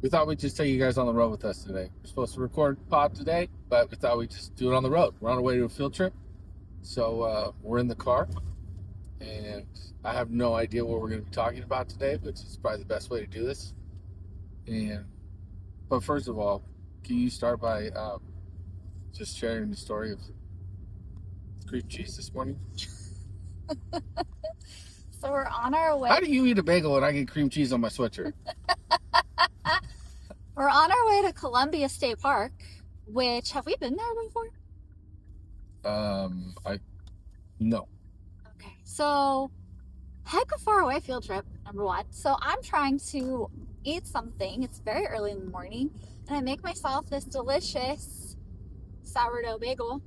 We thought we'd just take you guys on the road with us today. We're supposed to record pod today, but we thought we'd just do it on the road. We're on our way to a field trip. So we're in the car, and I have no idea what we're going to be talking about today, which is probably the best way to do this. But first of all, can you start by just sharing the story of cream cheese this morning? So we're on our way. How do you eat a bagel and I get cream cheese on my sweatshirt? We're on our way to Columbia State Park, which, have we been there before? No. Okay, so heck of a far away field trip, number one. So I'm trying to eat something. It's very early in the morning, and I make myself this delicious sourdough bagel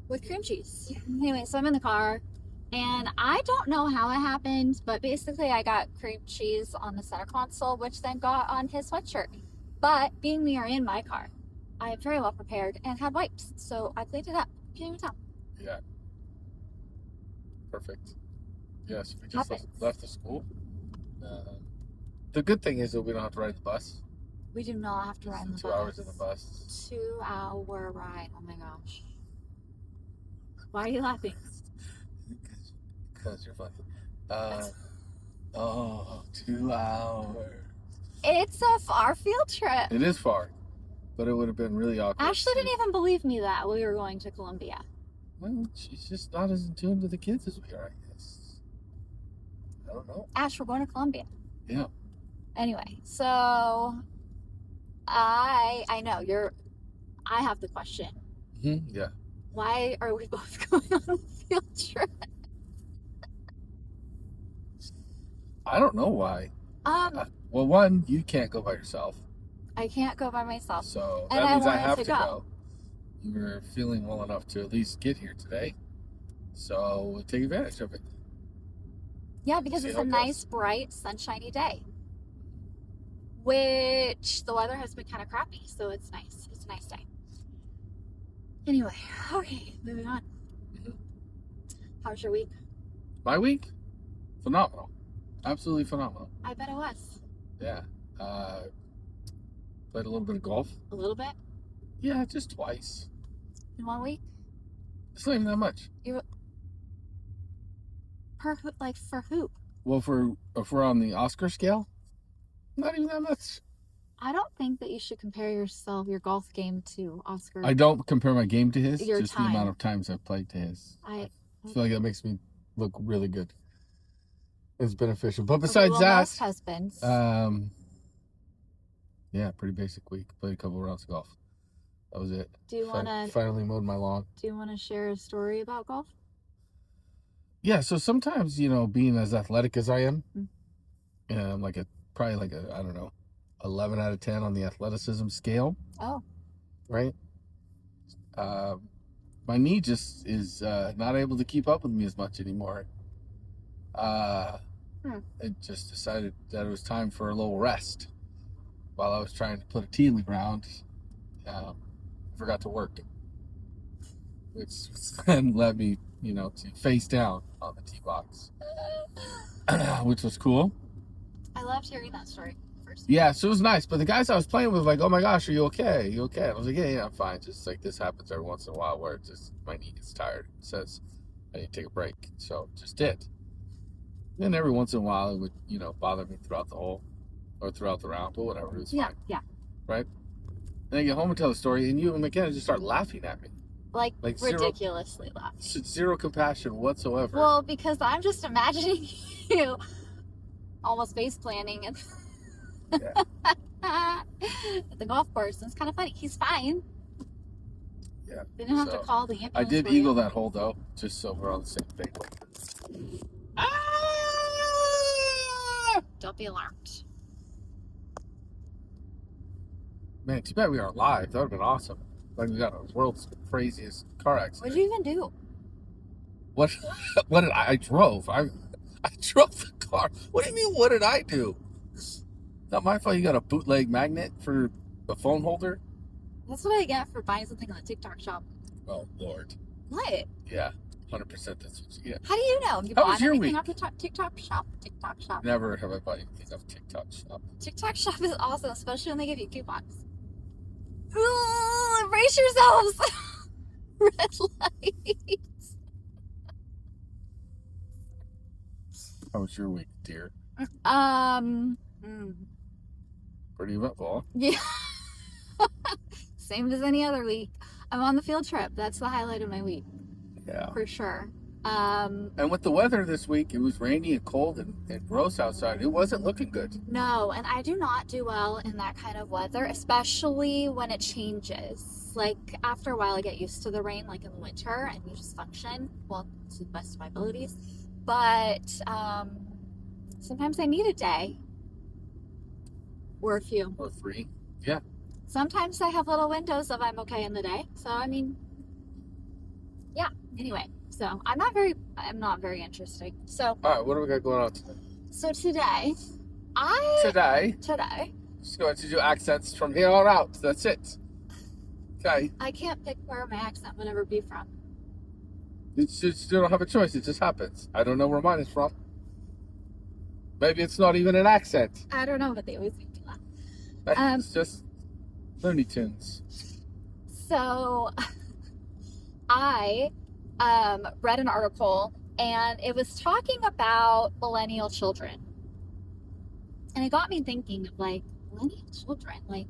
with cream cheese. Anyway, so I'm in the car, and I don't know how it happened, but basically I got cream cheese on the center console, which then got on his sweatshirt. But being we are in my car, I am very well prepared and had wipes, so I cleaned it up. Can't even tell. Yeah. Perfect. Yes, we just left the school. The good thing is that we don't have to ride the bus. We do not have to ride in the bus. 2 hours in the bus. 2-hour ride. Oh my gosh. Why are you laughing? Because you're funny. 2 hours. It's a far field trip. It is far, but it would have been really awkward. Ashley didn't even believe me that we were going to Columbia. Well, she's just not as in tune to the kids as we are, I guess. I don't know. Ash, we're going to Columbia. Yeah. Anyway, so I know I have the question. Mm-hmm. Yeah. Why are we both going on a field trip? I don't know why. Well, one, you can't go by yourself. I can't go by myself. So and that means I wanted have to to go. You were feeling well enough to at least get here today. So we'll take advantage of it. Yeah, because it's a nice, bright, sunshiny day. Which the weather has been kind of crappy, so it's nice. It's a nice day. Anyway, okay, moving on. Mm-hmm. How was your week? My week? Phenomenal. Absolutely phenomenal. I bet it was. Yeah. Played a little bit of golf. A little bit? Yeah, just twice. In 1 week? It's not even that much. For who? Well, if we're on the Oscar scale, not even that much. I don't think that you should compare your golf game to Oscar. I don't compare my game to his, Your just time. the amount of times I've played to his. I feel like that makes me look really good. It's beneficial. But besides that, most husbands. Yeah, pretty basic week. Played a couple rounds of golf. That was it. Do you want to finally mowed my lawn? Do you want to share a story about golf? Yeah. So sometimes, being as athletic as I am, I'm probably like a I don't know, 11 out of 10 on the athleticism scale. Oh. Right. My knee just is not able to keep up with me as much anymore. It just decided that it was time for a little rest. While I was trying to put a tee in the ground, I forgot to work, which then led me, to face down on the tee box, which was cool. I loved hearing that story first. Yeah, so it was nice. But the guys I was playing with were like, "Oh my gosh, are you okay? You okay?" And I was like, "Yeah, I'm fine. Just like this happens every once in a while where it's just my knee gets tired. It says I need to take a break." So just did. And every once in a while it would, bother me throughout the hole or throughout the round, but whatever. It was fine. Yeah. Right? Then I get home and tell the story, and you and McKenna just start laughing at me. Like ridiculously laughing. Zero compassion whatsoever. Well, because I'm just imagining you almost face planning at the golf course. And it's kind of funny. He's fine. Yeah. They didn't have to call the ambulance. I did eagle that hole, though, just so we're on the same page. Don't be alarmed. Man, too bad we aren't live. That would have been awesome. Like, we got the world's craziest car accident. What did you even do? What did I drove? I drove the car. What do you mean, what did I do? Not my fault you got a bootleg magnet for the phone holder? That's what I get for buying something on the TikTok shop. Oh, Lord. What? Yeah. 100% that's what you get. How do you know? You How was bought your anything week? off the TikTok shop? TikTok shop. Never have I bought anything off TikTok shop. TikTok shop is awesome, especially when they give you coupons. Ooh, brace yourselves. Red light. How was your week, dear? Mm, Pretty eventful. yeah. Same as any other week. I'm on the field trip. That's the highlight of my week. Yeah. For sure. And with the weather this week, it was rainy and cold and gross outside. It wasn't looking good. No, and I do not do well in that kind of weather, especially when it changes. Like, after a while, I get used to the rain, like in the winter, and you just function, well, to the best of my abilities. But sometimes I need a day or a few. Or 3. Yeah. Sometimes I have little windows of I'm okay in the day. So, I mean, yeah. Anyway, so I'm not very interesting. So, All right, what do we got going on today? so today, Today, today, just going to do accents from here on out. That's it. Okay. I can't pick where my accent would ever be from. It's just, you don't have a choice. It just happens. I don't know where mine is from. Maybe it's not even an accent. I don't know, but they always make me laugh. It's just Looney Tunes. So I read an article and it was talking about millennial children. And it got me thinking of like millennial children, like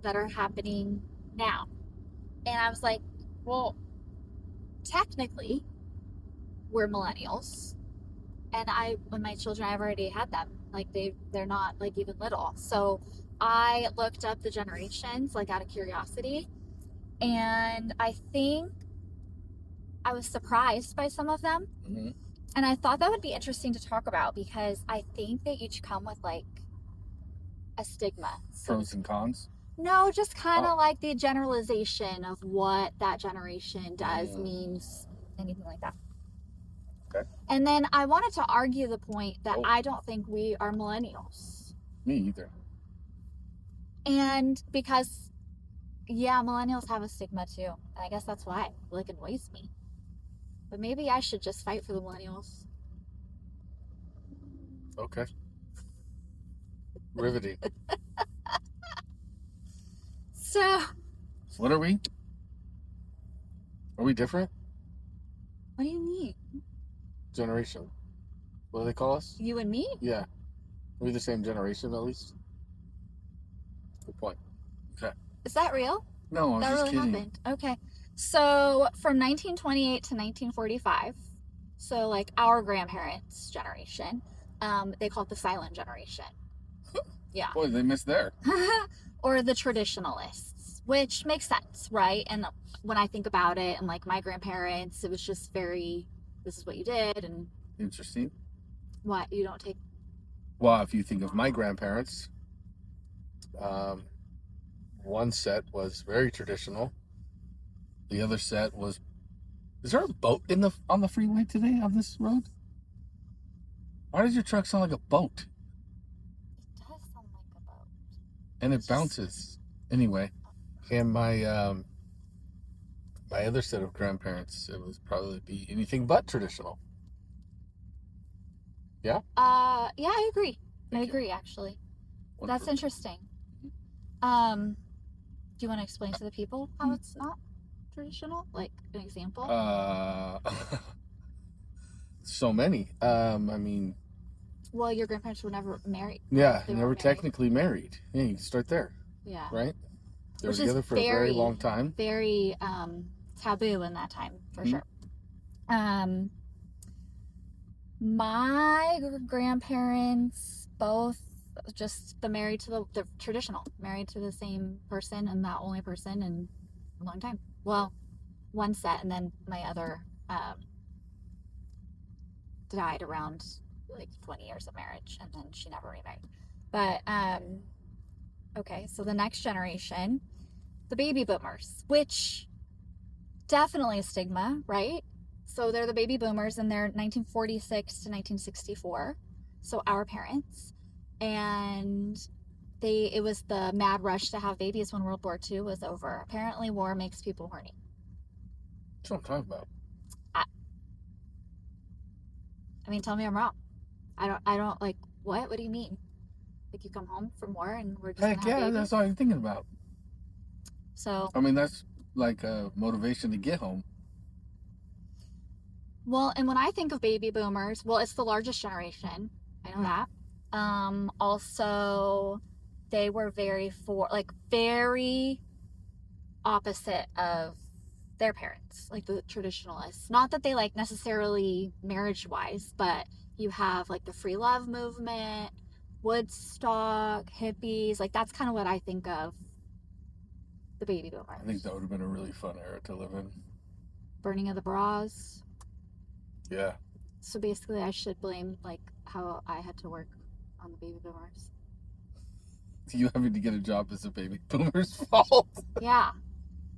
that are happening now. And I was like, well, technically we're millennials. And when my children, I've already had them. Like they're not like even little. So I looked up the generations, like out of curiosity. And I think I was surprised by some of them. Mm-hmm. And I thought that would be interesting to talk about because I think they each come with like a stigma. So, Pros and cons. no, just kind of like the generalization of what that generation does, means, anything like that. Okay. And then I wanted to argue the point that I don't think we are millennials. Me either. And because, yeah, millennials have a stigma too. And I guess that's why it like annoys me. But maybe I should just fight for the millennials. Okay. Riveting. So, What are we? Are we different? what do you mean? Generation. What do they call us? You and me? Yeah. Are we the same generation at least? Good point. Okay. Is that real? No, I was That just really kidding. happened. Okay. So from 1928 to 1945, so like our grandparents' generation, they call it the silent generation. Yeah. Boy, they missed there. Or the traditionalists, which makes sense, right? And when I think about it, and like my grandparents, it was just very, this is what you did, and Interesting. what you don't take. Well, if you think of my grandparents, one set was very traditional. The other set was. Is there a boat on the freeway today on this road? Why does your truck sound like a boat? It does sound like a boat. And it bounces. Anyway, and my my other set of grandparents, it would probably be anything but traditional. Yeah? Yeah, I agree. Thank I you. agree, actually. One That's for- interesting. Do you want to explain to the people how it's not traditional? Like an example? So many. I mean, Well, your grandparents were never married. yeah, They never weren't married. technically married. Yeah, you can start there, Yeah. right? They were Which is together for a very long time. Very taboo in that time, for Mhm. sure. My grandparents both just married to the traditional, married to the same person and that only person in a long time. Well, one set, and then my other died around like 20 years of marriage, and then she never remarried. But okay, so the next generation, the baby boomers, which definitely a stigma, right? So they're the baby boomers, and they're 1946 to 1964. So our parents, and it was the mad rush to have babies when World War II was over. Apparently, war makes people horny. That's what I'm talking about. I mean, tell me I'm wrong. I don't like, what? What do you mean? Like, you come home from war and we're just Heck gonna have yeah, babies? that's all you're thinking about. So, I mean, that's like a motivation to get home. well, and when I think of baby boomers, well, it's the largest generation. I know that. Also, they were very opposite of their parents, like the traditionalists. Not that they like necessarily marriage wise, but you have like the free love movement, Woodstock, hippies. Like, that's kind of what I think of the baby boomers. I think that would have been a really fun era to live in. Burning of the bras. Yeah. So basically, I should blame like how I had to work on the baby boomers. You having to get a job is a baby boomer's fault. Yeah.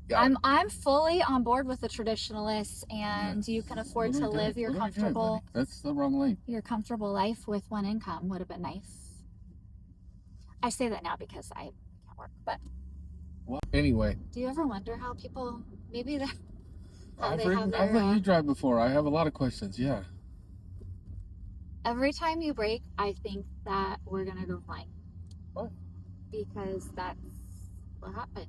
Got it. I'm fully on board with the traditionalists, and you can afford to live your comfortable. That's the wrong lane. Your comfortable life with one income would have been nice. I say that now because I can't work, but Well, anyway, do you ever wonder how people maybe that I've let you drive before. I have a lot of questions. Yeah. every time you brake, I think that we're gonna go flying. What? Because that's what happens.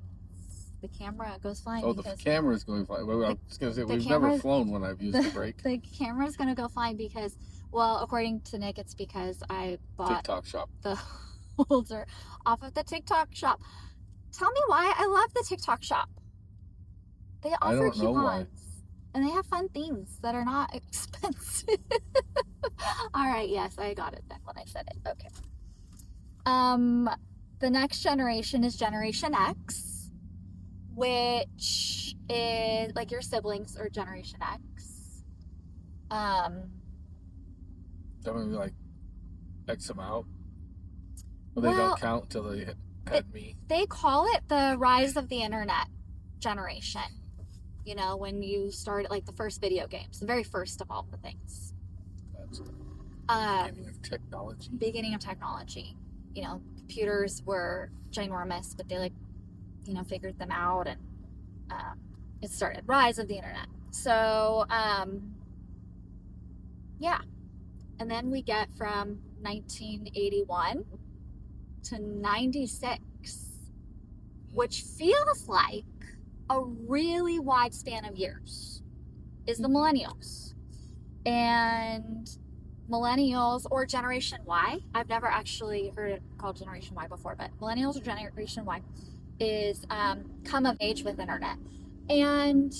The camera goes flying. Oh, the camera's going flying. Well, I was going to say, we've never flown when I've used the brake. The camera's going to go flying because, well, according to Nick, it's because I bought TikTok shop. the holder off of the TikTok shop. Tell me why I love the TikTok shop. They offer coupons. And they have fun things that are not expensive. All right, yes, I got it then when I said it. Okay. The next generation is Generation X, which is like your siblings are Generation X. That would be like X amount. Well, they don't count till they had me. They call it the rise of the internet generation. You know, when you started like the first video games, the very first of all the things. That's the beginning of technology. Beginning of technology. You know, computers were ginormous, but they like, you know, figured them out, and it started rise of the internet. So yeah, and then we get from 1981 to 96, which feels like a really wide span of years, is the millennials. And millennials, or Generation Y, I've never actually heard it called Generation Y before, but millennials or Generation Y is come of age with internet. And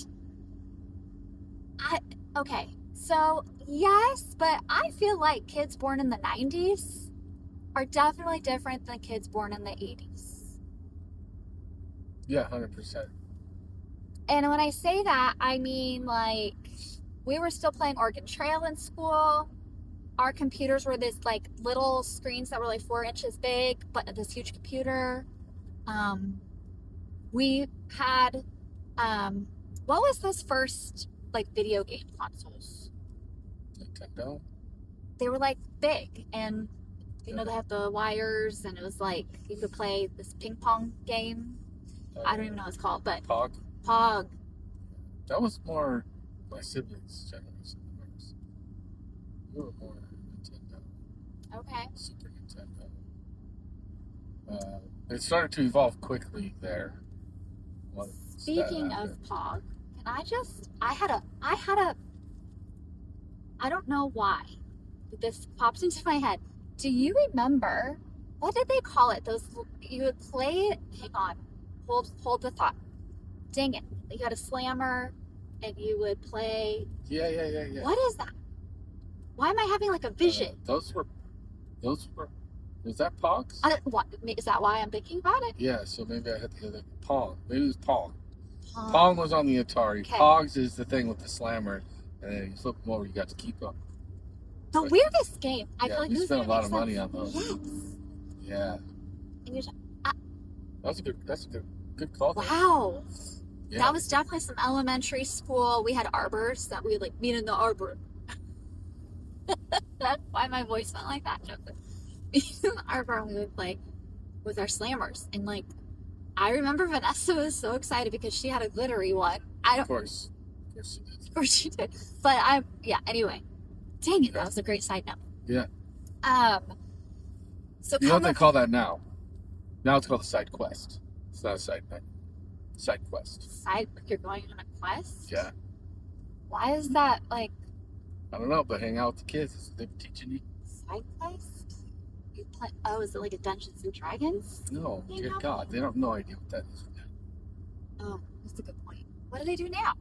okay, so yes, but I feel like kids born in the 90s are definitely different than kids born in the 80s. Yeah, 100%. And when I say that, I mean, like, we were still playing Oregon Trail in school. Our computers were this like little screens that were like 4 inches big, but this huge computer. We had what was those first like video game consoles? Nintendo. They were like big, and you know, they had the wires, and it was like you could play this ping pong game. I don't even know what it's called, but Pog. That was more my siblings' generation. We were more Nintendo. Okay. Super Nintendo. It started to evolve quickly there. Speaking of Pog, I don't know why, but this pops into my head. Do you remember, what did they call it? Those, you would play it, hang on, hold the thought. Dang it. You had a slammer, and you would play. Yeah. What is that? Why am I having like a vision? Those were, was that Pogs? What, is that why I'm thinking about it? Yeah, so maybe I had the other, Pong. Maybe it was Pong. Pong was on the Atari. Okay. Pogs is the thing with the slammer, and then you flip them over, you got to keep them. The weirdest game. I feel like you spent a lot of money on those. Yes. Yeah. And you're That's a good call. Wow. Yeah. That was definitely some elementary school. We had arbors that we would like meet in the arbor. That's why my voice went like that. In the arbor, and we would play with our slammers. And like, I remember Vanessa was so excited because she had a glittery one. Of course. course you did. Of course you did. But anyway. Dang it, that was a great side note. Yeah. So you know what they call that now? Now it's called a side quest. It's not a side night. Side quest. You're going on a quest? Yeah. Why is that like? I don't know, but hang out with the kids. They're teaching you. Side quest? Oh, is it like a Dungeons and Dragons? No, dear God, they don't have no idea what that is. Oh, that's a good point. What do they do now?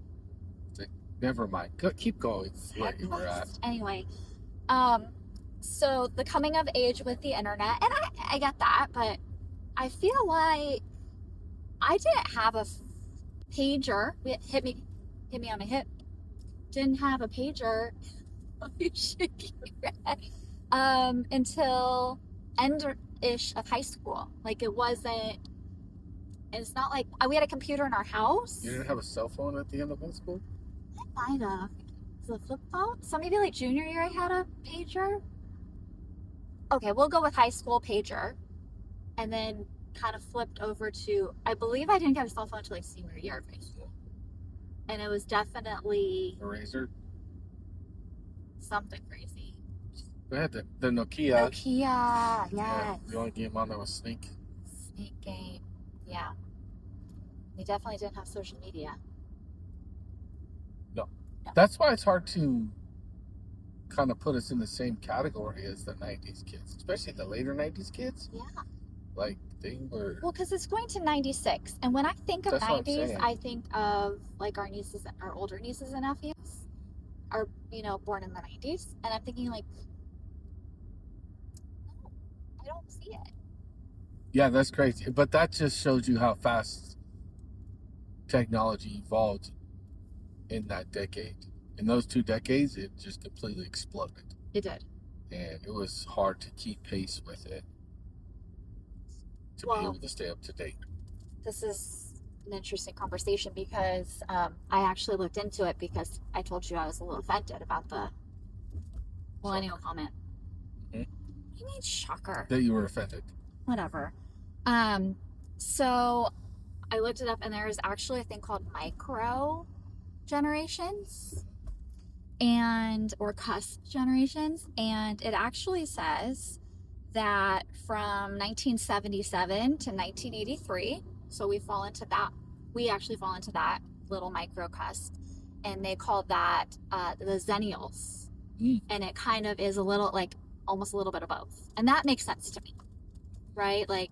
Never mind. Keep going where you were at. Anyway, so the coming of age with the internet, and I get that, but I feel like I didn't have a pager. Hit me on my hip. Didn't have a pager. You're shaking your head. Until end-ish of high school. Like it wasn't. It's not like we had a computer in our house. You didn't have a cell phone at the end of high school? I might have. Is it a flip phone? So maybe like junior year I had a pager. Okay, we'll go with high school pager. And then kind of flipped over to, I believe I didn't get a cell phone until like senior year of high school. And it was definitely a Razor. Something crazy. They had the Nokia. Yes. Yeah, the only game on there was Snake. Snake game. Yeah. They definitely didn't have social media. No. That's why it's hard to kind of put us in the same category as the 90s kids, especially the later 90s kids. Yeah. Like, they were... Well, because it's going to 96. And when I think of That's 90s, I think of, like, our older nieces and nephews are, born in the 90s. And I'm thinking, like, no, I don't see it. Yeah, that's crazy. But that just shows you how fast technology evolved in that decade. In those 2 decades, it just completely exploded. It did. And it was hard to keep pace with it to be able to stay up to date. This is an interesting conversation because I actually looked into it because I told you I was a little offended about the millennial comment. Mm-hmm. You mean shocker? That you were offended. Whatever. So I looked it up and there is actually a thing called micro generations or cuss generations, and it actually says that from 1977 to 1983, so we actually fall into that little micro cuss, and they call that the Zennials. And it kind of is a little, like, almost a little bit of both, and that makes sense to me, right? Like,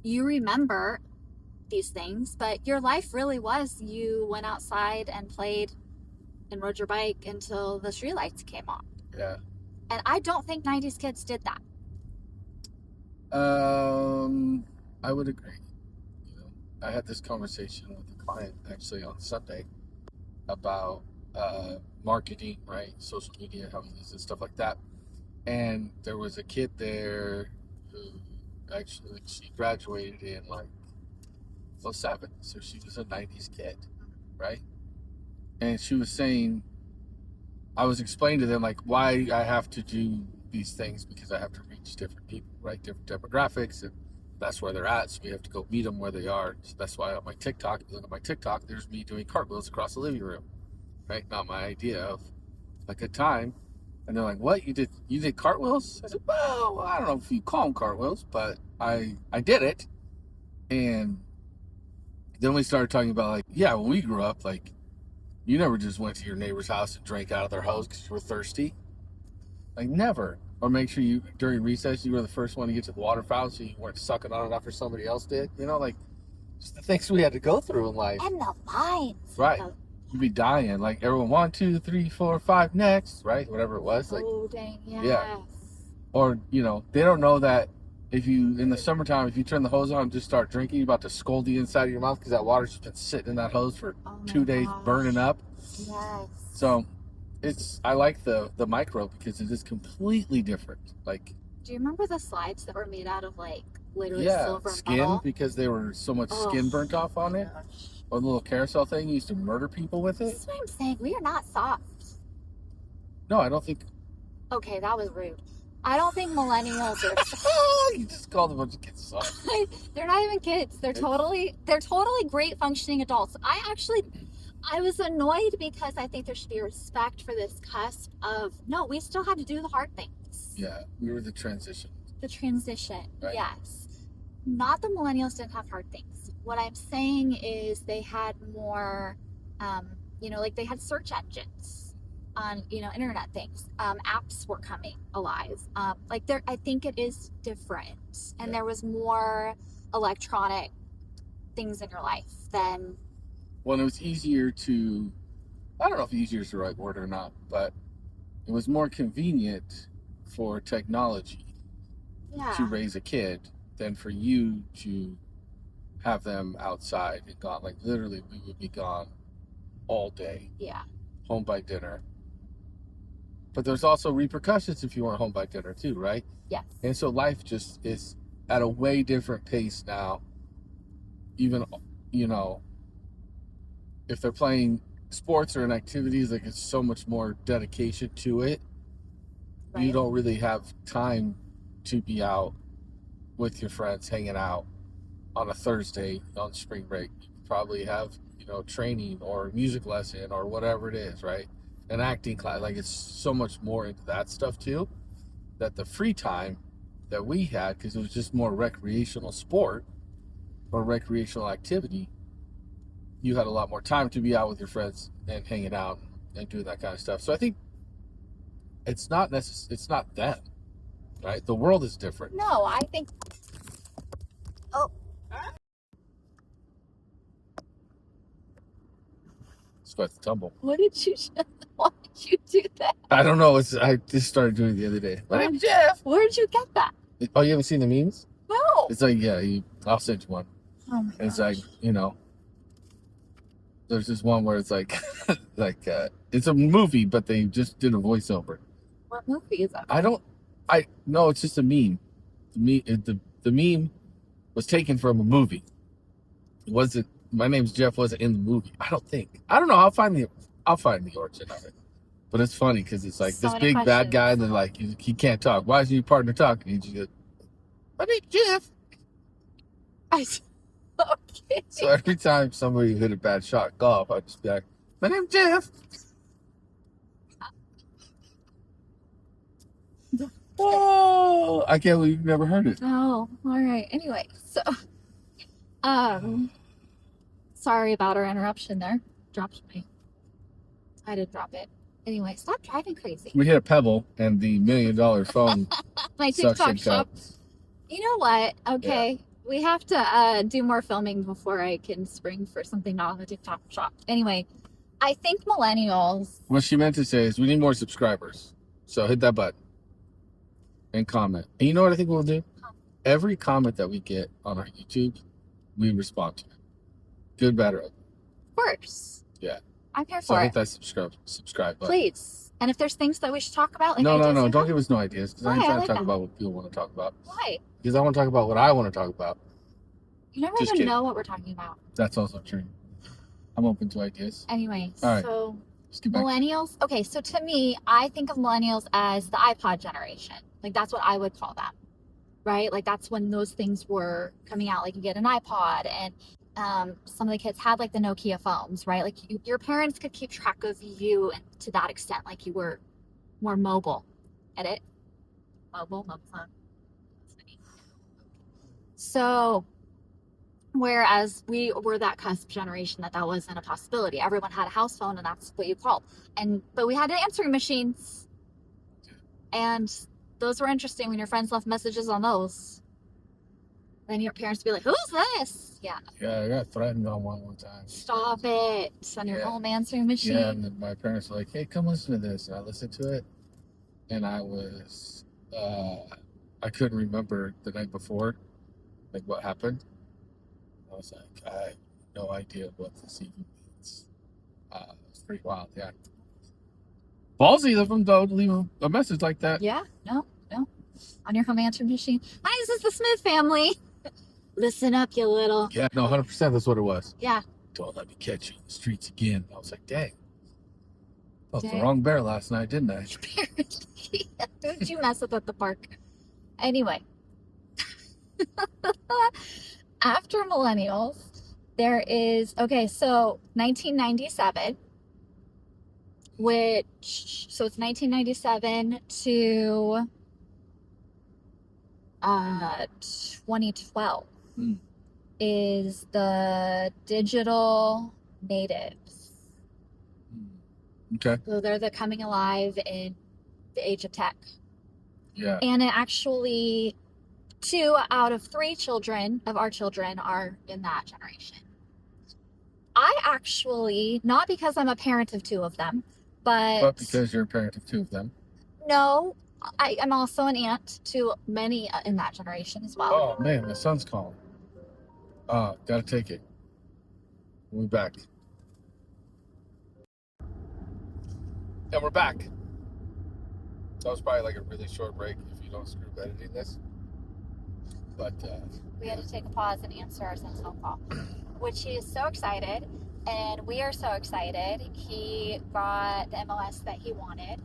you remember these things, but your life really was you went outside and played and rode your bike until the streetlights came on. Yeah. And I don't think 90s kids did that. I would agree. I had this conversation with a client actually on Sunday about marketing, right? Social media, how we use it, stuff like that. And there was a kid there who actually, she graduated in like 07, so she was a 90s kid, right? And she was saying, I was explaining to them like why I have to do these things, because I have to reach different people, right? Different demographics, and that's where they're at, so we have to go meet them where they are. So that's why on my TikTok, if you look at my TikTok, there's me doing cartwheels across the living room, right? Not my idea of a good time. And they're like, what, you did cartwheels? I said, well, I don't know if you call them cartwheels, but I did it. And then we started talking about, like, yeah, when we grew up, like, you never just went to your neighbor's house and drank out of their hose because you were thirsty. Like, never. Or make sure during recess, you were the first one to get to the water fountain so you weren't sucking on it after somebody else did. Like, just the things we had to go through in life. And the lines. Right. You'd be dying. Like, everyone, 1, 2, 3, 4, 5, next, right? Whatever it was. Like, oh, dang, yes. Yeah. Or, they don't know that if you, in the summertime, if you turn the hose on and just start drinking, you're about to scold the inside of your mouth because that water's just been sitting in that hose for 2 days burning up. Yes. So, I like the micro because it is completely different. Like, do you remember the slides that were made out of, like, literally silver skin metal? Because there were so much skin burnt off on it. Gosh. Or the little carousel thing, you used to murder people with it. This is what I'm saying. We are not soft. No, I don't think. Okay, that was rude. I don't think millennials are. You just called a bunch of kids soft. They're not even kids. They're totally great functioning adults. I actually, I was annoyed because I think there should be respect for this cusp of no, we still had to do the hard things. Yeah, we were the transition. The transition, right? yes. Not the millennials didn't have hard things. What I'm saying is they had more, like they had search engines on, internet things. Apps were coming alive. I think it is different, and there was more electronic things in your life than. Well, it was easier to, I don't know if easier is the right word or not, but it was more convenient for technology to raise a kid than for you to have them outside and gone. Like literally, we would be gone all day. Yeah. Home by dinner. But there's also repercussions if you weren't home by dinner too, right? Yes. And so life just is at a way different pace now. Even, if they're playing sports or in activities, like it's so much more dedication to it. Right. You don't really have time to be out with your friends hanging out on a Thursday on spring break. You probably have, training or music lesson or whatever it is, right? An acting class. Like it's so much more into that stuff too, that the free time that we had, because it was just more recreational sport or recreational activity, you had a lot more time to be out with your friends and hanging out and doing that kind of stuff. So I think it's not them, right? The world is different. No, I think. Oh. It's quite the tumble. Why did you do that? I don't know. I just started doing it the other day. My name's Jeff. Where did you get that? Oh, you haven't seen the memes? No. It's like, yeah, I'll send you one. Oh my It's like, there's this one where it's like, it's a movie, but they just did a voiceover. What movie is that? No, it's just a meme. The meme was taken from a movie. It wasn't. My name's Jeff wasn't in the movie. I don't think. I don't know. I'll find the origin of it. But it's funny because it's like this big bad guy, and then like he can't talk. Why is your partner talking? He just goes, "My name's Jeff." Okay. So every time somebody hit a bad shot at golf, I'd just be like, "My name's Jeff." Oh, I can't believe you've never heard it. Oh, all right. Anyway, so, sorry about our interruption there. I did drop it. Anyway, stop driving crazy. We hit a pebble and the $1 million phone. My TikTok shop. You know what? Okay. Yeah. We have to do more filming before I can spring for something not on the TikTok shop. Anyway, I think millennials. What she meant to say is we need more subscribers. So hit that button and comment. And you know what I think we'll do? Every comment that we get on our YouTube, we respond to. Good, bad, or ugly. Of course. Yeah. I'm here for so it. Hit that subscribe button. Please. And if there's things that we should talk about, like no. Don't give us no ideas because I ain't trying to talk about what people want to talk about. Why? Because I want to talk about what I want to talk about. You never even know what we're talking about. That's also true. I'm open to ideas. Anyway, right. So millennials. Okay, so to me, I think of millennials as the iPod generation. Like that's what I would call them, right? Like that's when those things were coming out. Like you get an iPod, and some of the kids had like the Nokia phones, right? Like your parents could keep track of you to that extent. Like you were more mobile. Get it? Mobile phone. So, whereas we were that cusp generation that wasn't a possibility. Everyone had a house phone, and that's what you called. But we had answering machines, and those were interesting when your friends left messages on those. Then your parents would be like, "Who's this?" Yeah. Yeah, I got threatened on one time. Stop it! On your home answering machine. Yeah, and then my parents were like, "Hey, come listen to this," and I listened to it, and I was, I couldn't remember the night before, like what happened. I was like, I have no idea what this even means. It's pretty wild, yeah. Ballsy of them though to leave a message like that. Yeah, no. On your home answering machine. Hi, this is the Smith family. Listen up, you little. Yeah, no, 100%. That's what it was. Yeah. Don't let me catch you in the streets again. I was like, dang. I was the wrong bear last night, didn't I? Apparently. Who did you mess with at the park? Anyway. After millennials, There is, okay, so 1997, so it's 1997 to 2012 is the digital natives. Okay. So they're the coming alive in the age of tech. Yeah. And it actually, 2 out of 3 children of our children are in that generation. I actually, not because I'm a parent of 2 of them, but because you're a parent of 2 of them. No, I'm also an aunt to many in that generation as well. Oh man, my son's calling. Gotta take it. We'll be back. And we're back. That was probably like a really short break if you don't screw up editing this. But we had to take a pause and answer our son's phone call, which he is so excited, and we are so excited. He got the MLS that he wanted,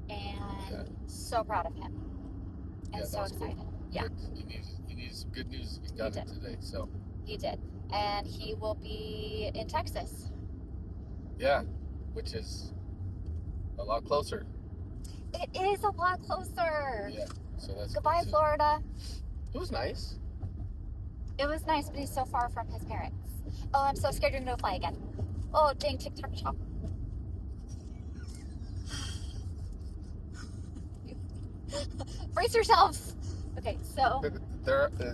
and so proud of him, and so excited. Cool. Yeah, he needed some good news. He got it today, so he did, and he will be in Texas. Yeah, which is a lot closer. It is a lot closer. Yeah, so that's goodbye, Florida. It was nice. It was nice, but he's so far from his parents. Oh, I'm so scared you're gonna fly again. Oh, dang, TikTok shop. Brace yourselves. Okay, so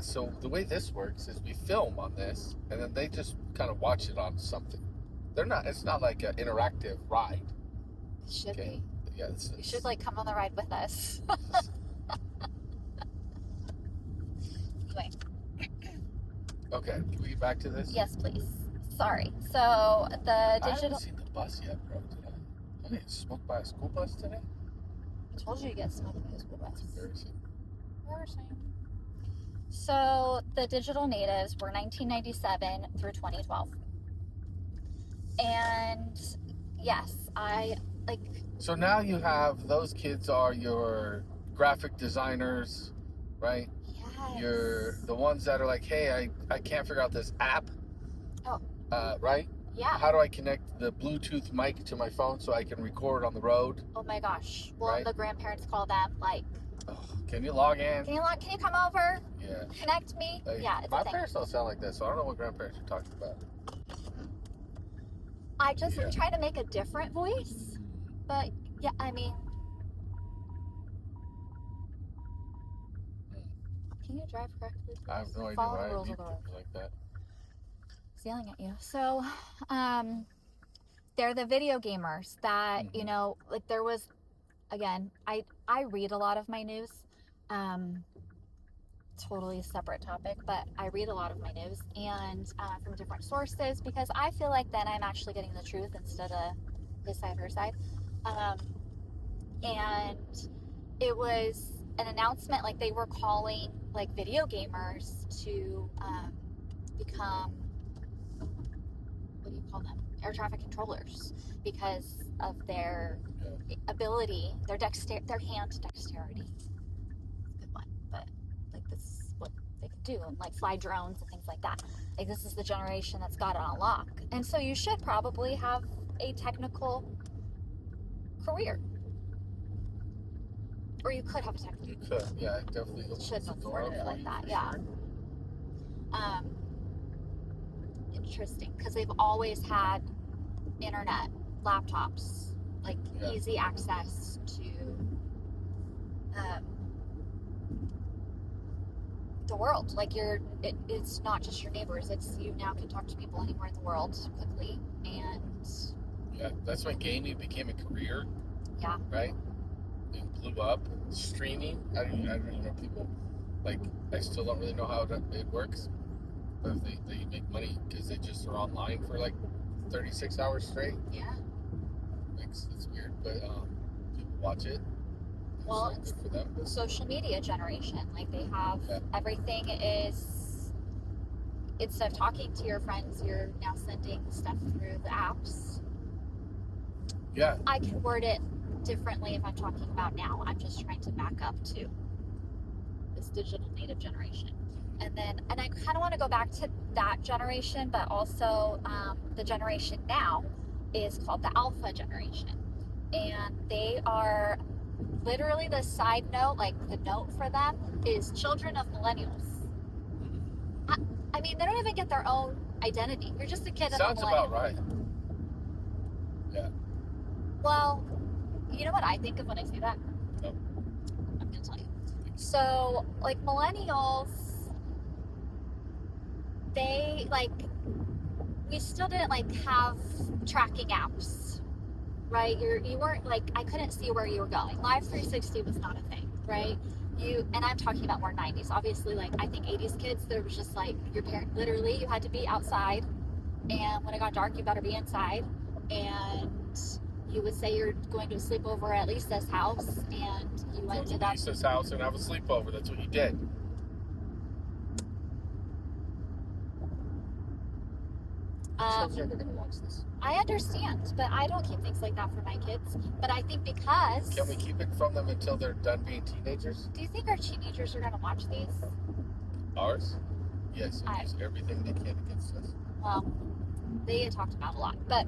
so the way this works is we film on this, and then they just kind of watch it on something. It's not like an interactive ride. It should be. Yeah, you should like come on the ride with us. Anyway. Okay, can we get back to this? Yes, please. Sorry. So the digital. I haven't seen the bus yet, bro. I get smoked by a school bus today. I told you get smoked by a school bus. That's embarrassing. So the digital natives were 1997 through 2012, and yes, I like. So now you have those kids are your graphic designers, right? Yes. You're the ones that are like, hey, I can't figure out this app. Oh. Right? Yeah. How do I connect the Bluetooth mic to my phone so I can record on the road? Oh my gosh. Well, right? The grandparents call them like. Oh, can you log in? Can you come over? Yeah. Connect me? Yeah. It's my parents don't sound like that, so I don't know what grandparents you're talking about. I just try to make a different voice, but yeah, I mean. Can you drive correctly? Please? I have no idea why I do like that. He's yelling at you. So, they're the video gamers that, like there was, again, I read a lot of my news. Totally separate topic, but I read a lot of my news and from different sources because I feel like then I'm actually getting the truth instead of his side, her side. And it was an announcement, like they were calling like video gamers to become, what do you call them? Air traffic controllers because of their ability, their hand dexterity. Good one, but like this is what they can do, and like fly drones and things like that. Like this is the generation that's got it on lock, and so you should probably have a technical career. Or you could have a technical. You could, yeah, definitely. Should have afforded it like that, yeah. Sure. Interesting, because they've always had internet, laptops, like easy access to the world. Like it's not just your neighbors. It's you now can talk to people anywhere in the world quickly, and that's when gaming became a career. Yeah. Right. It blew up. Streaming. I don't even know people. Like I still don't really know how it works. But if they make money because they just are online for like 36 hours straight. Yeah. It's weird, but people watch it. Well, it's good for them. Social media generation. Like they have everything is, instead of talking to your friends, you're now sending stuff through the apps. Yeah. I can word it differently if I'm talking about now. I'm just trying to back up to this digital native generation. And I kind of want to go back to that generation, but also the generation now is called the Alpha generation. And they are literally, the side note, like the note for them is children of millennials. I mean, they don't even get their own identity. You're just a kid of a Sounds millennial. about right. Yeah. Well, you know what I think of when I say that? No. I'm going to tell you. So, like, millennials, they, like, we still didn't, like, have tracking apps, right? You weren't, like, I couldn't see where you were going. Live 360 was not a thing, right? And I'm talking about more 90s. Obviously, like, I think 80s kids, there was just, like, your parent, literally, you had to be outside, and when it got dark, you better be inside, and you would say you're going to a sleepover at Lisa's house, and you ended up... Lisa's house and have a sleepover. That's what you did. Children are going to watch this. I understand, but I don't keep things like that for my kids. But I think because... Can we keep it from them until they're done being teenagers? Do you think our teenagers are going to watch these? Ours? Yes, and use everything they can against us. Well, they get talked about a lot. But,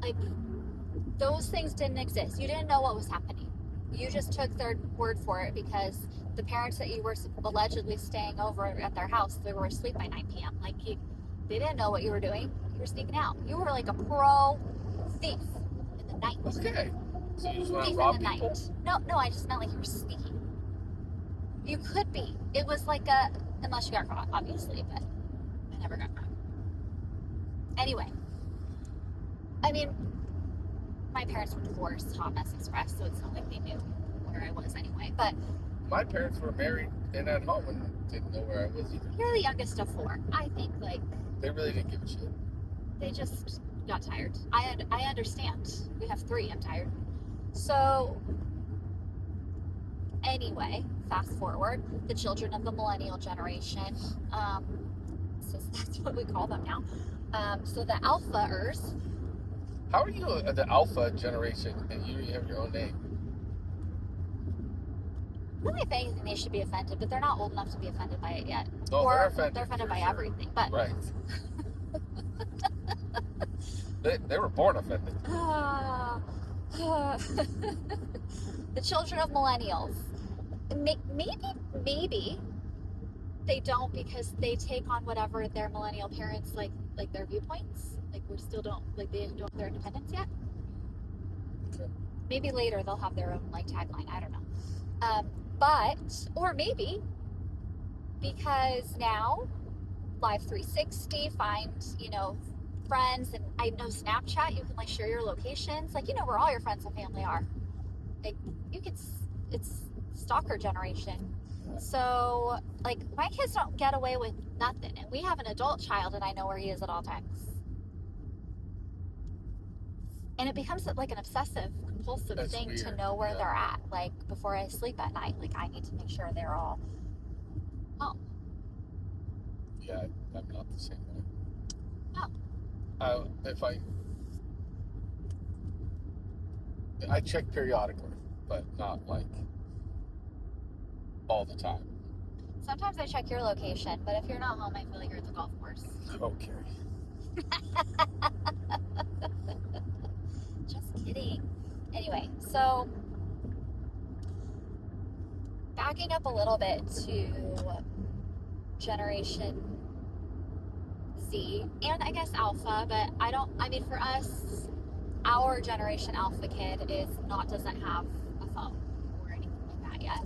like, those things didn't exist. You didn't know what was happening. You just took their word for it because the parents that you were allegedly staying over at their house, they were asleep by 9 p.m. Like, they didn't know what you were doing. You were sneaking out. You were like a pro thief in the night. Okay. So you just want to thief rob in the people? Night. No, I just meant like you were sneaking. You could be. It was like unless you got caught, obviously, but I never got caught. Anyway, I mean, my parents were divorced, hot mess express, so it's not like they knew where I was anyway. But my parents were married and at home and didn't know where I was either. You're the youngest of 4. I think, like... They really didn't give a shit. They just got tired. I understand. We have 3. I'm tired. So, anyway, fast forward. The children of the millennial generation. Since that's what we call them now. So the alpha-ers. How are you the alpha generation and you have your own name? Really, if anything, they should be offended, but they're not old enough to be offended by it yet. No, or they're offended by everything. But right. they were born offended. The children of millennials. Maybe they don't because they take on whatever their millennial parents like their viewpoints. Like we still don't like they don't have their independence yet. Okay. Maybe later they'll have their own like tagline. I don't know. Or maybe because now Live 360 find, friends, and I know Snapchat, you can like share your locations, like where all your friends and family are. Like it's stalker generation. So like my kids don't get away with nothing, and we have an adult child, and I know where he is at all times. And it becomes like an obsessive compulsive thing weird. To know where they're at. Like before I sleep at night, like I need to make sure they're all home. Yeah, I'm not the same way. Oh. If I check periodically, but not like all the time. Sometimes I check your location, but if you're not home, I feel like you're at the golf course. Okay. Just kidding. Anyway, so backing up a little bit to Generation Z, and I guess Alpha, but for us, our Generation Alpha kid doesn't have a phone or anything like that yet.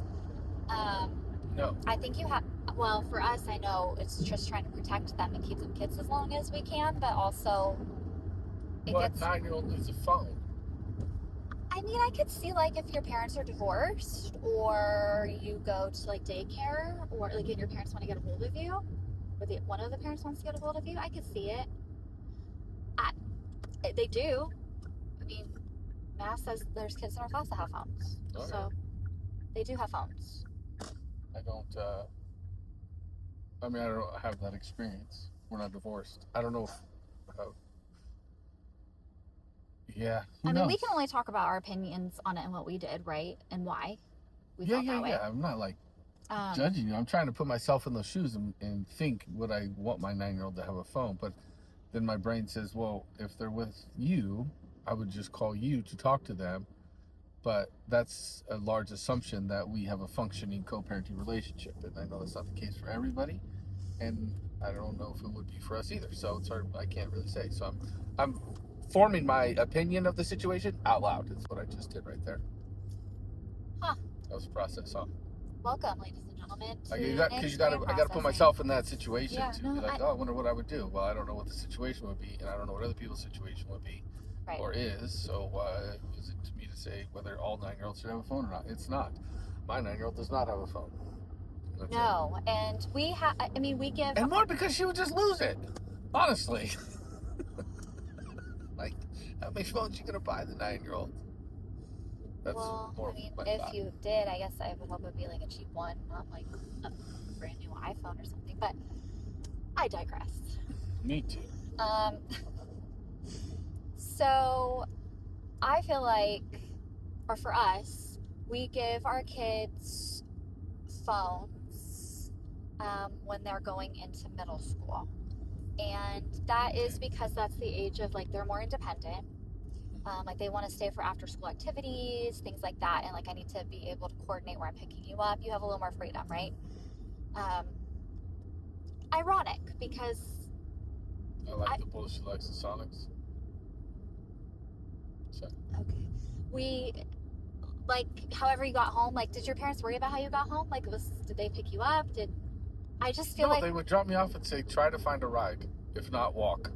No. I think you have, well, for us, I know it's just trying to protect them and keep them kids as long as we can, but also What 9-year-old needs a phone? I mean, I could see, like, if your parents are divorced or you go to, like, daycare or, like, and your parents want to get a hold of you or one of the parents wants to get a hold of you, I could see it. They do. I mean, Mass says there's kids in our class that have phones. Okay. So, they do have phones. I don't have that experience. We're not divorced. I don't know yeah. I mean, we can only talk about our opinions on it and what we did, right? And why we felt that way. Yeah. I'm not like judging you. I'm trying to put myself in those shoes and think, would I want my 9-year-old to have a phone? But then my brain says, well, if they're with you, I would just call you to talk to them. But that's a large assumption that we have a functioning co-parenting relationship, and I know that's not the case for everybody, and I don't know if it would be for us either. So it's hard. I can't really say. So I'm forming my opinion of the situation out loud. That's what I just did right there. Huh. That was a process, huh? Welcome, ladies and gentlemen. I gotta put myself in that situation to be like, I wonder what I would do. Well, I don't know what the situation would be, and I don't know what other people's situation would be, or is. So is it to me to say whether all 9-year-olds should have a phone or not? It's not. My 9-year-old does not have a phone. No, and we give, and more because she would just lose it. Honestly, like how many phones you gonna buy the 9-year-old? That's more. If you did, I guess I would hope it would be like a cheap one, not like a brand new iPhone or something. But I digress. Me too. So I feel like, or for us, we give our kids phones when they're going into middle school, and that is because that's the age of like they're more independent. Like they want to stay for after school activities, things like that. And like, I need to be able to coordinate where I'm picking you up. You have a little more freedom, right? Ironic because I like the bullshit likes the Sonics. So. Okay. We, like, however you got home, like, did your parents worry about how you got home? Like, did they pick you up? I just feel like they would drop me off and say, try to find a ride. If not, walk.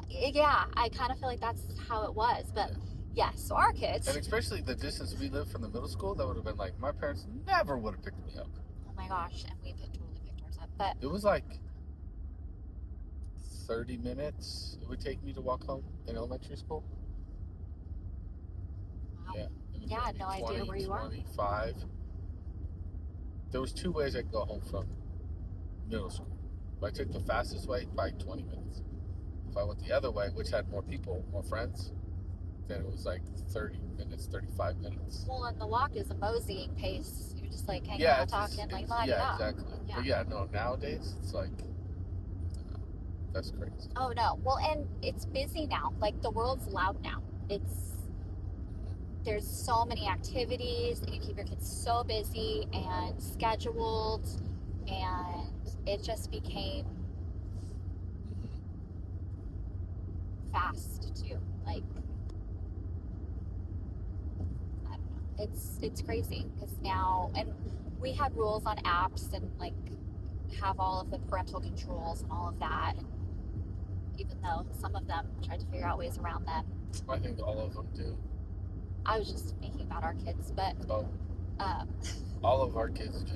Yeah, I kind of feel like that's how it was, but yes, so our kids. And especially the distance we live from the middle school, that would have been like, my parents never would have picked me up. Oh my gosh, and we totally picked ours up, but. It was like 30 minutes it would take me to walk home in elementary school. Wow. Yeah. Yeah, I had no idea where you 25. There was 2 ways I could go home from middle school. If I took the fastest way, probably 20 minutes. If I went the other way, which had more people, more friends, then it was like 30 minutes, 35 minutes. Well, and the walk is a moseying pace. You're just like hanging out, talking, like lining up. Yeah, exactly. Yeah. But yeah, no, nowadays it's like, that's crazy. Oh no. Well, and it's busy now. Like the world's loud now. There's so many activities, and you keep your kids so busy and scheduled, and it just became fast too. Like, I don't know. It's crazy because now, and we had rules on apps and like have all of the parental controls and all of that. And even though some of them tried to figure out ways around them, I think all of them do. I was just thinking about our kids, but all of our kids do.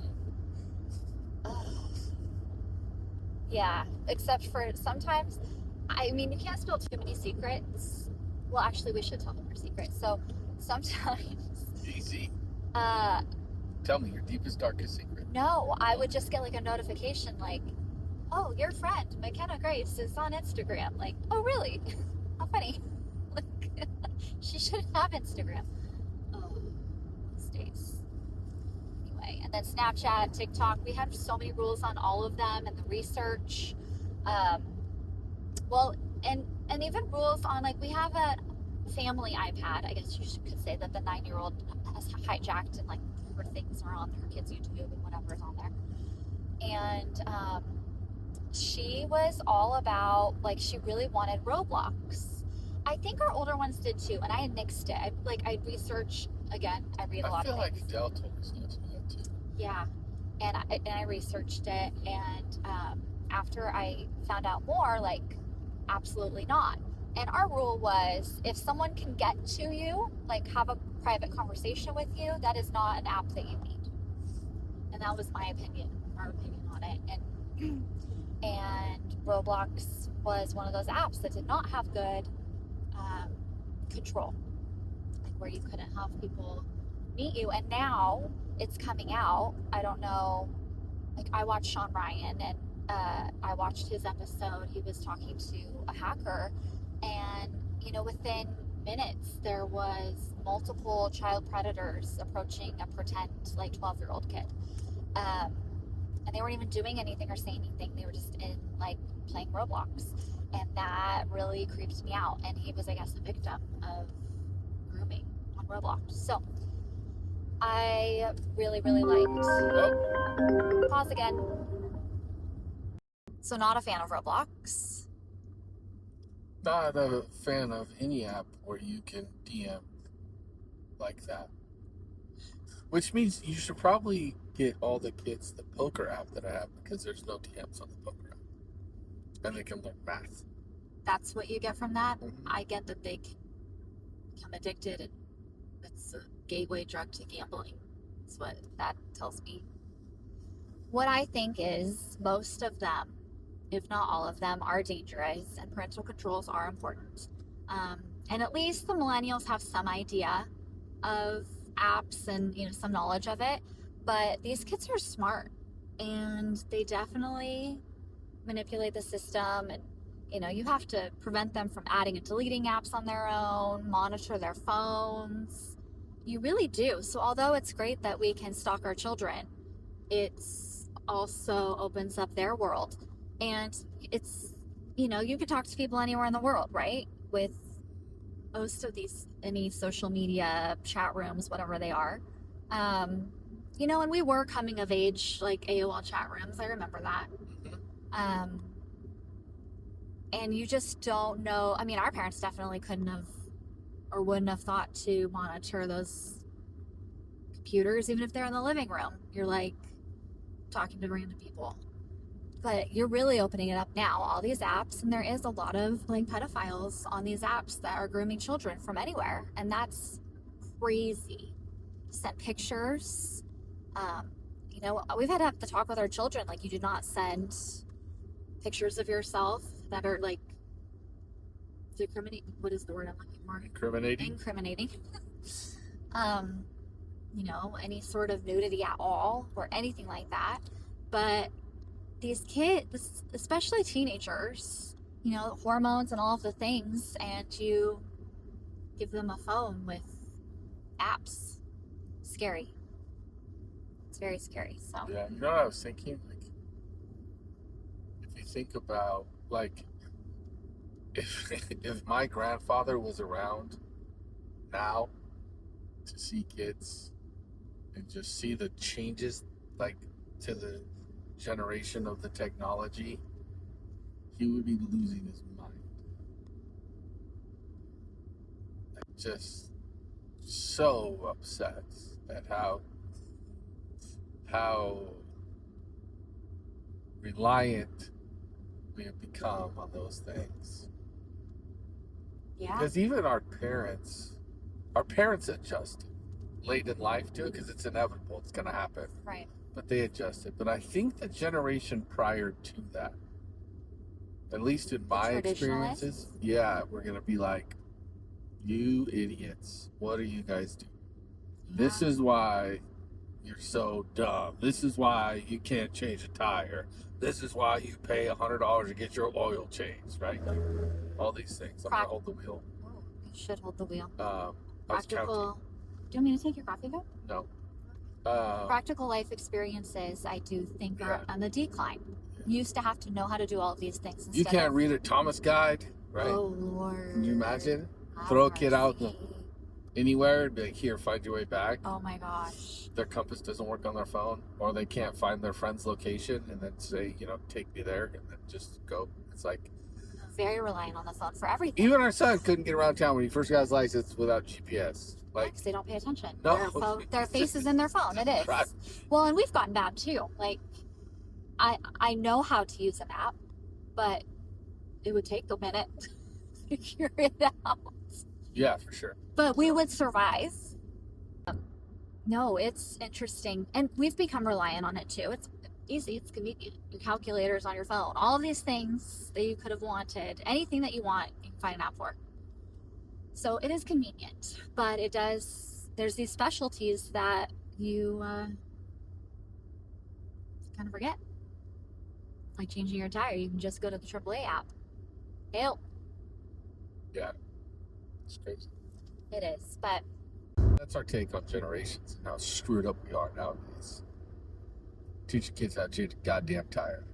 Yeah, except for sometimes, I mean, you can't spill too many secrets. Well, actually, we should tell them our secrets. So sometimes. Easy. Tell me your deepest, darkest secret. No, I would just get like a notification like, oh, your friend, McKenna Grace, is on Instagram. Like, oh, really? How funny. Like, she should have Instagram. Oh, these days. Anyway, and then Snapchat, TikTok, we have so many rules on all of them and the research. Well, and even rules on, like, we have a family iPad. I guess you could say that the 9-year-old has hijacked, and like her things are on her kids' YouTube and whatever's on there. And she was all about, like, she really wanted Roblox. I think our older ones did too, and I had nixed it. I research again. I read a lot of things. I feel like Dell told us not to do that too. Yeah, and I researched it, and after I found out more, like, absolutely not. And our rule was, if someone can get to you, like have a private conversation with you, that is not an app that you need. And that was my opinion, our opinion on it. And Roblox was one of those apps that did not have good control, like where you couldn't have people meet you. And now it's coming out. I don't know, like, I watched Sean Ryan, and I watched his episode. He was talking to a hacker, and within minutes there was multiple child predators approaching a pretend like 12-year-old kid. And they weren't even doing anything or saying anything. They were just in like playing Roblox, and that really creeped me out. And he was, I guess, a victim of grooming on Roblox. So I really, really liked. Pause again. So not a fan of Roblox. Not a fan of any app where you can DM like that. Which means you should probably get all the kids the poker app that I have, because there's no DMs on the poker app. And they can learn math. That's what you get from that. Mm-hmm. I get that they can become addicted, and it's a gateway drug to gambling. That's what that tells me. What I think is most of them, if not all of them, are dangerous, and parental controls are important. And at least the millennials have some idea of apps and some knowledge of it. But these kids are smart, and they definitely manipulate the system. And you have to prevent them from adding and deleting apps on their own, monitor their phones. You really do. So although it's great that we can stalk our children, it's also opens up their world. And it's, you can talk to people anywhere in the world, right? With most of any social media chat rooms, whatever they are. And we were coming of age, like AOL chat rooms. I remember that. And you just don't know. I mean, our parents definitely couldn't have or wouldn't have thought to monitor those computers, even if they're in the living room. You're like talking to random people. But you're really opening it up now, all these apps, and there is a lot of like pedophiles on these apps that are grooming children from anywhere, and that's crazy. Sent pictures. We've had to have the talk with our children, like, you do not send pictures of yourself that are like what is the word I'm looking for? Incriminating. Any sort of nudity at all or anything like that. But these kids, especially teenagers, hormones and all of the things, and you give them a phone with apps. Scary. It's very scary. So yeah, what I was thinking? Like, if you think about, like, if my grandfather was around now to see kids and just see the changes, like, to the generation of the technology, he would be losing his mind. Like, just so upset at how reliant we have become on those things. yeah, Because even our parents adjusted late in life to it, because it's inevitable, it's going to happen. right. But they adjusted. But I think the generation prior to that, at least in my experiences, yeah, we're going to be like, you idiots, what are you guys doing? Yeah. This is why you're so dumb. This is why you can't change a tire. This is why you pay $100 to get your oil changed, right? Like, all these things. I'm going to hold the wheel. You should hold the wheel. Practical. Do you want me to take your coffee though? No. Practical life experiences, I do think, are on the decline. You used to have to know how to do all of these things. You can't read a Thomas guide, right? Oh, Lord. Can you imagine? Throw a kid out anywhere and be like, here, find your way back. Oh my gosh. Their compass doesn't work on their phone, or they can't find their friend's location and then say, take me there, and then just go. It's like, very reliant on the phone for everything. Even our son couldn't get around town when he first got his license without GPS. Like, because they don't pay attention. No. Their face is in their phone. It is. Right. Well, and we've gotten bad too. Like, I know how to use an app, but it would take a minute to figure it out. Yeah, for sure. But we would survive. No, it's interesting. And we've become reliant on it too. It's easy. It's convenient. Your calculator's on your phone. All of these things that you could have wanted. Anything that you want, you can find an app for. So it is convenient. But there's these specialties that you kind of forget. Like changing your tire. You can just go to the AAA app. Help. Yeah. It's crazy. It is. But that's our take on generations and how screwed up we are nowadays. Teach your kids how to change a goddamn tire.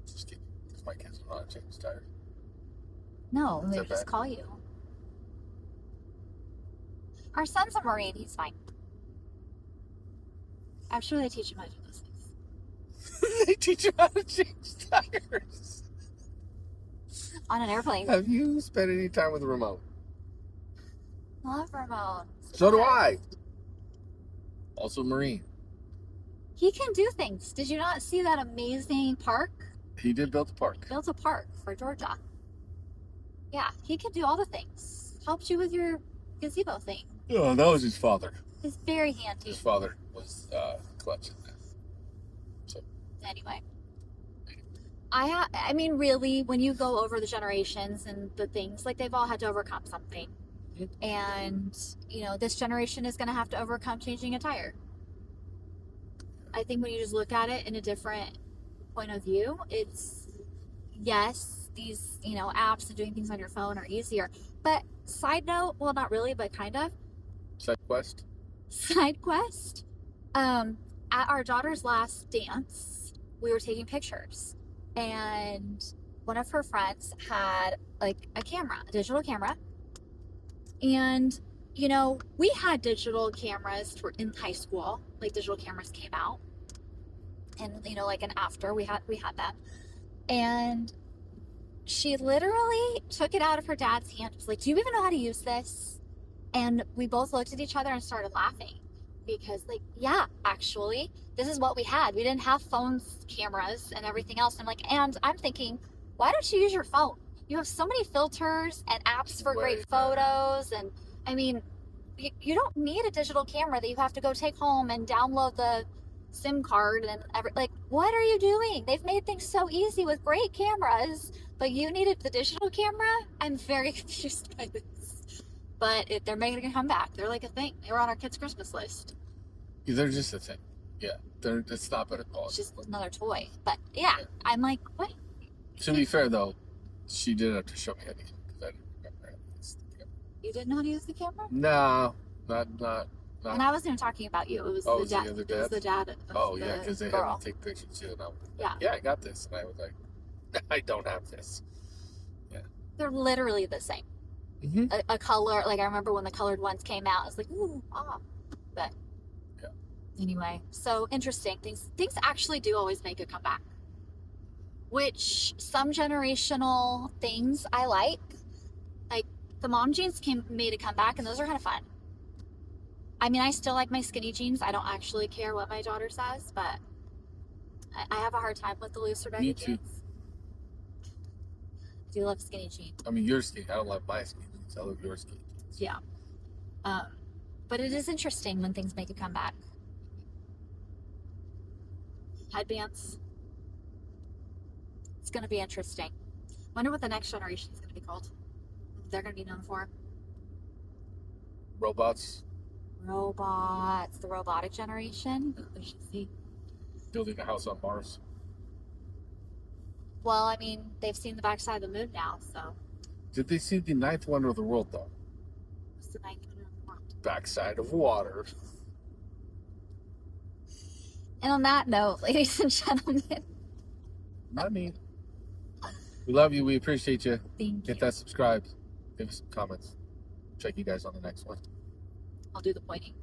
Just kidding. Because my kids don't know how to change tires. No, they that just bad? call you. Our son's a Marine. He's fine. I'm sure they teach him how to do those things. They teach you how to change tires. On an airplane. Have you spent any time with a remote? Love Ramon. So do I. Also Marine. He can do things. Did you not see that amazing park? He did build the park. Built a park for Georgia. Yeah, he can do all the things. Helped you with your gazebo thing. Oh, that was his father. He's very handy. His father was clutch in that. So Anyway. I mean, really, when you go over the generations and the things, like they've all had to overcome something. And, you know, this generation is going to have to overcome changing a tire. I think when you just look at it in a different point of view, it's, yes, these, you know, apps and doing things on your phone are easier. But side note, well, not really, but kind of. side quest. Side quest. At our daughter's last dance, we were taking pictures. And one of her friends had like a camera, a digital camera. And, you know, we had digital cameras in high school, like digital cameras came out. And, you know, like, and after we had them. And she literally took it out of her dad's hand. Was like, do you even know how to use this? And we both looked at each other and started laughing. Because, like, yeah, actually, this is what we had. We didn't have phones, cameras, and everything else. And I'm thinking, why don't you use your phone? You have so many filters and apps for great photos. And, I mean, you don't need a digital camera that you have to go take home and download the SIM card. And like, what are you doing? They've made things so easy with great cameras, but you needed the digital camera? I'm very confused by this. But they're making a comeback. They're like a thing. They were on our kids' Christmas list. Yeah, they're just a thing. Yeah, it's not better quality. It's just another toy. But yeah, I'm like, what? To be fair, though, she did have to show me how to use it because I didn't remember how to use the camera. You didn't know how to use the camera? No, not. And I wasn't even talking about you. It was the dad. It was the dad. Of oh yeah, because they girl. had me take pictures too. And I was like, Yeah. Yeah, I got this, and I was like, I don't have this. They're literally the same. Mm-hmm. A color, like I remember when the colored ones came out, I was like, ooh, ah. But yeah. Anyway, so interesting. Things actually do always make a comeback. Which some generational things I like. Like the mom jeans made a comeback, and those are kind of fun. I mean, I still like my skinny jeans. I don't actually care what my daughter says, but I have a hard time with the looser baggy jeans. I do love skinny jeans. I mean, your skinny. I don't love my skinny jeans. I love your skinny jeans. Yeah. But it is interesting when things make a comeback. Headbands. It's going to be interesting. Wonder what the next generation is going to be called. They're going to be known for. Robots. The robotic generation. We should see. Building a house on Mars. Well, I mean, they've seen the backside of the moon now, so. Did they see the ninth wonder of the world, though? What's the ninth wonder of the world? Backside of water. And on that note, ladies and gentlemen. Not me. We love you. We appreciate you. Thank you. Get that subscribed. Give us some comments. Check you guys on the next one. I'll do the pointing.